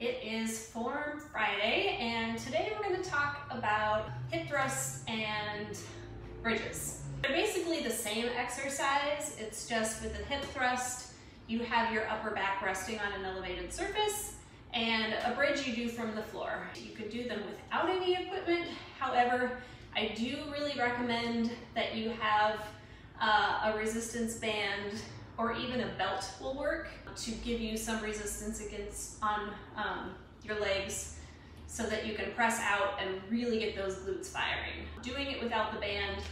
It is Form Friday, and today we're going to talk about hip thrusts and bridges. They're basically the same exercise, it's just with a hip thrust, you have your upper back resting on an elevated surface, and a bridge you do from the floor. You could do them without any equipment. However, I do really recommend that you have a resistance band or even a belt will work to give you some resistance on your legs so that you can press out and really get those glutes firing. Doing it without the band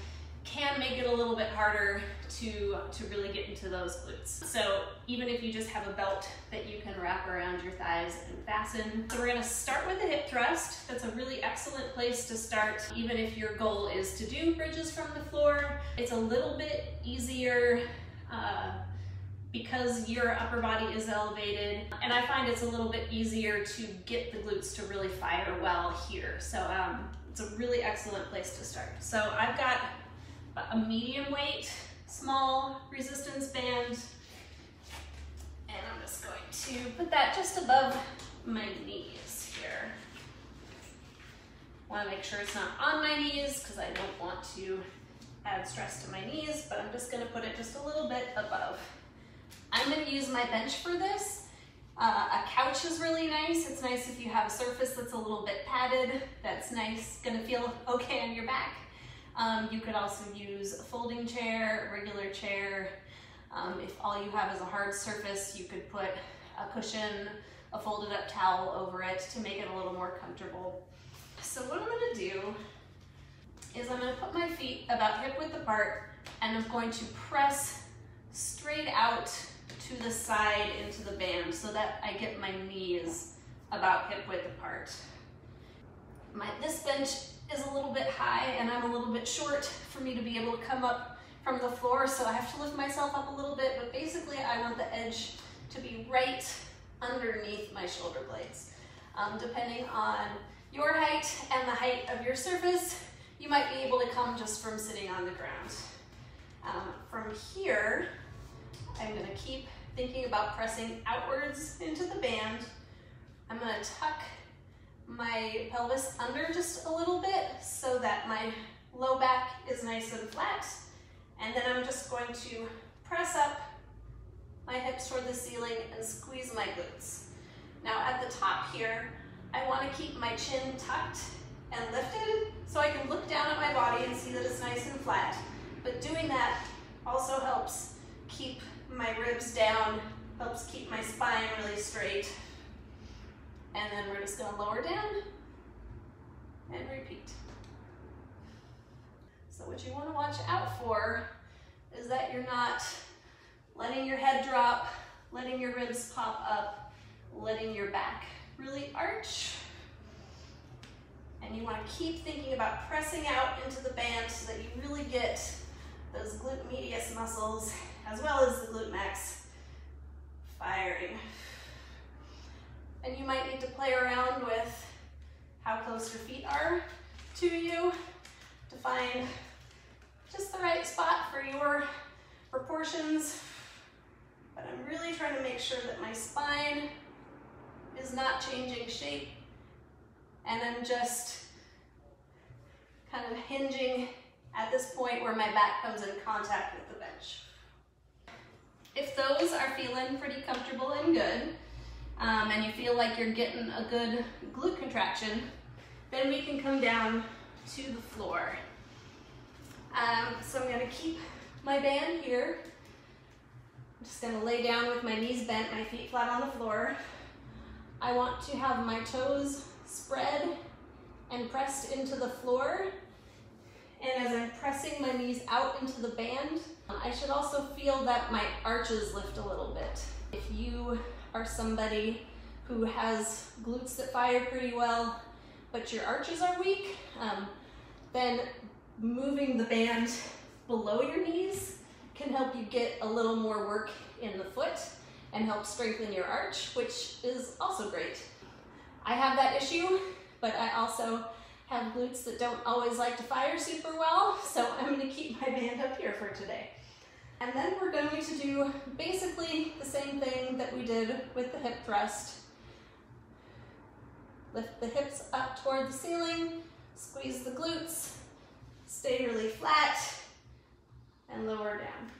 can make it a little bit harder to really get into those glutes. So even if you just have a belt that you can wrap around your thighs and fasten. So we're gonna start with the hip thrust. That's a really excellent place to start, even if your goal is to do bridges from the floor. It's a little bit easier because your upper body is elevated, and I find it's a little bit easier to get the glutes to really fire well here. So it's a really excellent place to start. So I've got a medium weight, small resistance band, and I'm just going to put that just above my knees here. Want to make sure it's not on my knees because I don't want to add stress to my knees, but I'm just going to put it just a little bit above. I'm going to use my bench for this. A couch is really nice. It's nice if you have a surface that's a little bit padded. That's nice, going to feel okay on your back. You could also use a folding chair, a regular chair. If all you have is a hard surface, you could put a cushion, a folded up towel over it to make it a little more comfortable. So what I'm going to do is I'm going to put my feet about hip width apart, and I'm going to press straight out to the side into the band so that I get my knees about hip width apart. This bench is a little bit high and I'm a little bit short for me to be able to come up from the floor, so I have to lift myself up a little bit, but basically I want the edge to be right underneath my shoulder blades. Depending on your height and the height of your surface, you might be able to come just from sitting on the ground. From here, I'm going to keep thinking about pressing outwards into the band. I'm going to tuck my pelvis under just a little bit so that my low back is nice and flat. And then I'm just going to press up my hips toward the ceiling and squeeze my glutes. Now at the top here, I want to keep my chin tucked and lifted so I can look down at my body and see that it's nice and flat. But doing that also helps keep my ribs down, helps keep my spine really straight. And then we're just going to lower down and repeat. So what you want to watch out for is that you're not letting your head drop, letting your ribs pop up, letting your back really arch. And you want to keep thinking about pressing out into the band so that you really get those glute medius muscles as well as the glute max firing. And you might need to play around with how close your feet are to you to find just the right spot for your proportions. But I'm really trying to make sure that my spine is not changing shape, and I'm just kind of hinging at this point where my back comes in contact with the bench. If those are feeling pretty comfortable and good, and you feel like you're getting a good glute contraction, then we can come down to the floor. So I'm going to keep my band here. I'm just going to lay down with my knees bent, my feet flat on the floor. I want to have my toes spread and pressed into the floor. And as I'm pressing my knees out into the band, I should also feel that my arches lift a little bit. If you are somebody who has glutes that fire pretty well, but your arches are weak, then moving the band below your knees can help you get a little more work in the foot and help strengthen your arch, which is also great. I have that issue, but I also have glutes that don't always like to fire super well, so I'm going to keep my band up here for today. And then we're going to do basically the same thing that we did with the hip thrust. Lift the hips up toward the ceiling, squeeze the glutes, stay really flat, and lower down.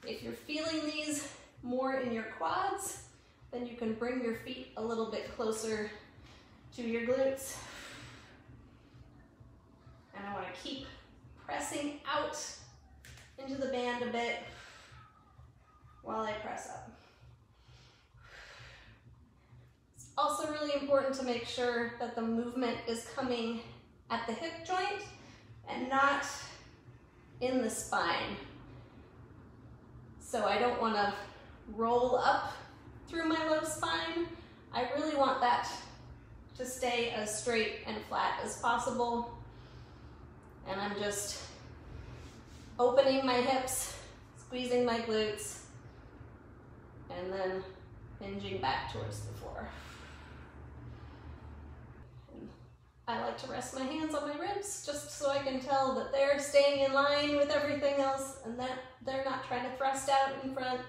If you're feeling these more in your quads, then you can bring your feet a little bit closer to your glutes. And I want to keep pressing out into the band a bit while I press up. It's also really important to make sure that the movement is coming at the hip joint and not in the spine. So I don't want to roll up through my low spine. I really want that to stay as straight and flat as possible. And I'm just opening my hips, squeezing my glutes, and then hinging back towards the floor. And I like to rest my hands on my ribs just so I can tell that they're staying in line with everything else and that they're not trying to thrust out in front.